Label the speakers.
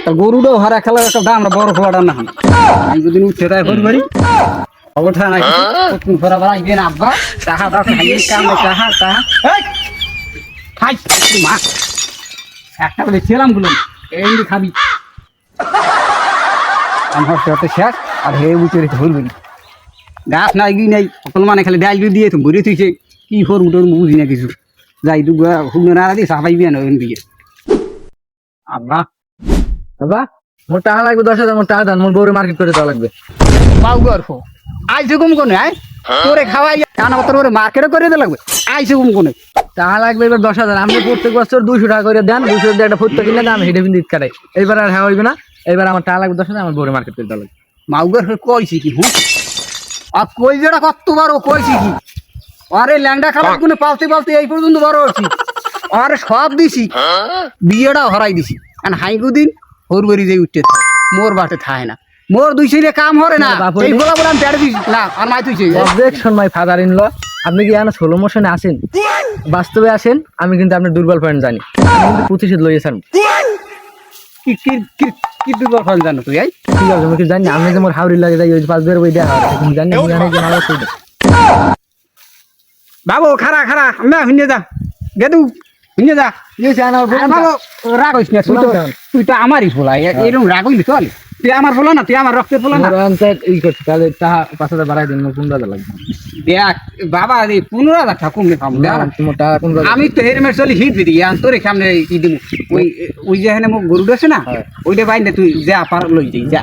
Speaker 1: তা গরুটাও হারা খেলা একটা দাম বড় খোলাটা না আমি যদি উঠতে তাই ফোন করি অবঠা নাই কোন ফরা বড় ইবেন আব্বা তাহা দাও খাই কাম তাহা তাহা খাই মা একটা বলে ছিলাম বলুন এই খাবি আমার সাথে শেষ আর হে উঠে ধরবি গাছ নাই গি নাই সকল মানে খালি ডাল দিয়ে তুমি ঘুরে তুইছে কি হর উঠোর বুঝি না কিছু যাই দু হুগনে নাড়া দিয়ে সাফাই বিয়ে নয় বিয়ে আব্বা
Speaker 2: বাবা মোর টাকা লাগবে 10,000 মোর টাকা দেন মোর বউরে মার্কেট করে দেওয়া লাগবে
Speaker 1: পাউ গর্ফ আইসে গুম কোনে আয় তোরে খাওয়াই কানা পত্র করে মার্কেটে করে দিতে লাগবে আইসে গুম কোনে
Speaker 2: টাকা লাগবে এবার 10,000 আপনি প্রত্যেক বছর 200 টাকা করে দেন 200 দিয়ে একটা ফুটতে কিনলে দাম হেঁটে বিন্দু কাটাই এইবার আর হ্যাঁ হইবে না এবার আমার টাকা লাগবে 10,000 আমার বউরে মার্কেট করে দেওয়া লাগবে
Speaker 1: মাউ গর্ফ কইছি কি হুঁ আর কই যেটা কতবার ও কইছি কি আরে ল্যাংডা খাবার কোনে পালতে পালতে এই পর্যন্ত বড় হচ্ছি আরে সব দিছি বিয়েটা হরাই দিছি আর হাইগুদিন হরবরি যে উঠতে থাকে মোর বাটে থায় না মোর দুই ছেলে কাম হরে না এই বলা বলা আমি পেড়ে দিছি না আর মাই তুইছে
Speaker 2: objection my father in law আপনি কি এখানে স্লো মোশনে আসেন বাস্তবে আসেন আমি কিন্তু আপনার দুর্বল পয়েন্ট জানি আমি কিন্তু প্রতিশোধ লইয়েছেন
Speaker 1: কি কি কি কি দুর্বল ফল জানো তুই আই
Speaker 2: ঠিক আছে আমি কি জানি আপনি যে মোর হাউরি লাগে যাই ওই পাঁচ বের বই দেওয়া তুমি জানি আমি জানি যে মারা কইতে
Speaker 1: বাবু খারা খারা আমি হুইনে যা গেদু হুইনে যা
Speaker 2: এই জানা
Speaker 1: বাবু রাগ হইস না তুই তো আমারই ফোলা এরকম রাগ হইলি চল তুই আমার ফোলা না তুই আমার রক্তের ফোলা না
Speaker 2: এই করতে তাহলে টাকা 5,000 বাড়াই দিন মোর 15,000 লাগবে
Speaker 1: দেখ বাবা রে 15,000 টাকা কমলে পাবো
Speaker 2: তোমার টাকা 15,000
Speaker 1: আমি তো হেলমেট চলি হিট দিই তোরে সামনে কি দিব ওই ওই যে এখানে মোক গরু আছে না ওইটা বাইন্দে তুই যা পার লই যাই যা